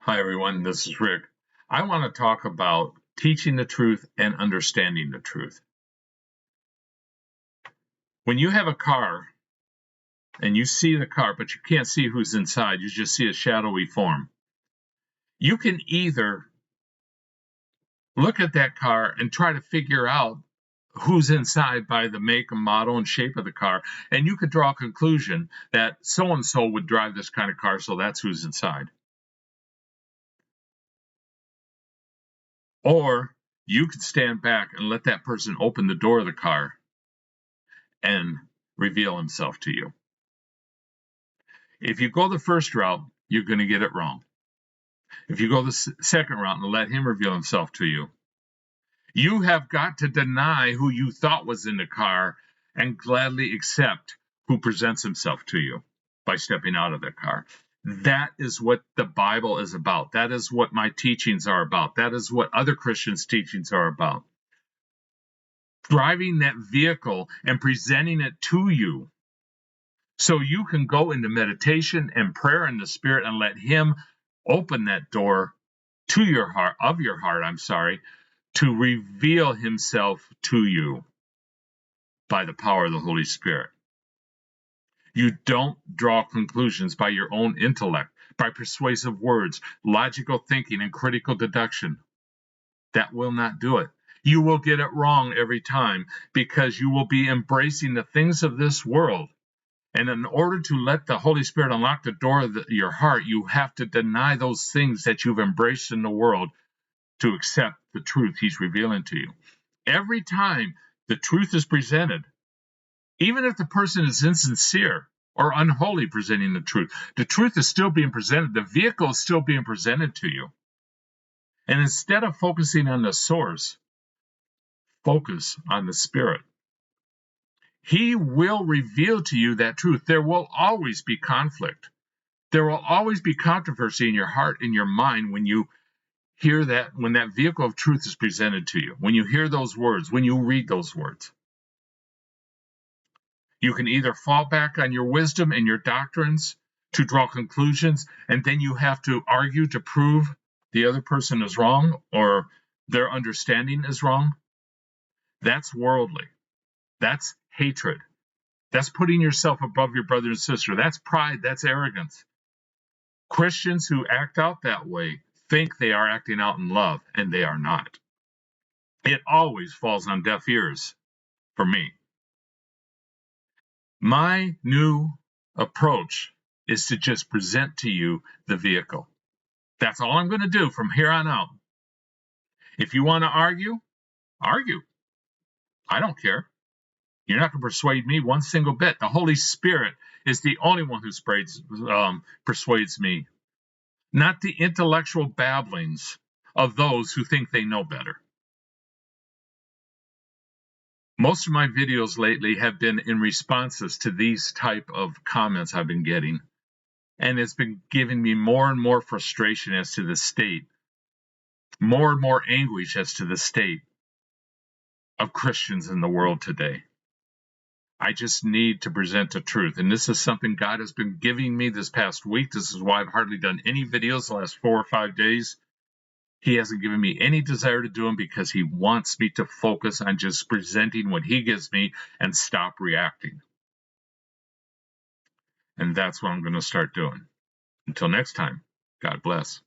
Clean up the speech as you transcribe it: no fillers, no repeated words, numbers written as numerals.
Hi, everyone. This is Rick. I want to talk about teaching the truth and understanding the truth. When you have a car and you see the car, but you can't see who's inside, you just see a shadowy form. You can either look at that car and try to figure out who's inside by the make and model and shape of the car, and you could draw a conclusion that so and so would drive this kind of car, so that's who's inside. Or you could stand back and let that person open the door of the car and reveal himself to you. If you go the first route, you're going to get it wrong. If you go the second route and let him reveal himself to you, you have got to deny who you thought was in the car and gladly accept who presents himself to you by stepping out of the car. That is what the Bible is about. That is what my teachings are about. That is what other Christians' teachings are about. Driving that vehicle and presenting it to you so you can go into meditation and prayer in the Spirit and let him open that door to your heart, to reveal himself to you by the power of the Holy Spirit. You don't draw conclusions by your own intellect, by persuasive words, logical thinking, and critical deduction. That will not do it. You will get it wrong every time because you will be embracing the things of this world. And in order to let the Holy Spirit unlock the door of your heart, you have to deny those things that you've embraced in the world to accept the truth he's revealing to you. Every time the truth is presented, even if the person is insincere or unholy presenting the truth is still being presented. The vehicle is still being presented to you. And instead of focusing on the source, focus on the Spirit. He will reveal to you that truth. There will always be conflict. There will always be controversy in your heart, in your mind, when you hear that, when that vehicle of truth is presented to you, when you hear those words, when you read those words. You can either fall back on your wisdom and your doctrines to draw conclusions, and then you have to argue to prove the other person is wrong or their understanding is wrong. That's worldly. That's hatred. That's putting yourself above your brother and sister. That's pride. That's arrogance. Christians who act out that way think they are acting out in love, and they are not. It always falls on deaf ears for me. My new approach is to just present to you the vehicle. That's all I'm going to do from here on out. If you want to argue, argue. I don't care. You're not going to persuade me one single bit. The Holy Spirit is the only one who persuades me, not the intellectual babblings of those who think they know better. Most of my videos lately have been in responses to these type of comments I've been getting, and it's been giving me more and more frustration as to the state, more and more anguish as to the state of Christians in the world today. I just need to present the truth. And this is something God has been giving me this past week. This is why I've hardly done any videos the last 4 or 5 days. He hasn't given me any desire to do them because he wants me to focus on just presenting what he gives me and stop reacting. And that's what I'm going to start doing. Until next time, God bless.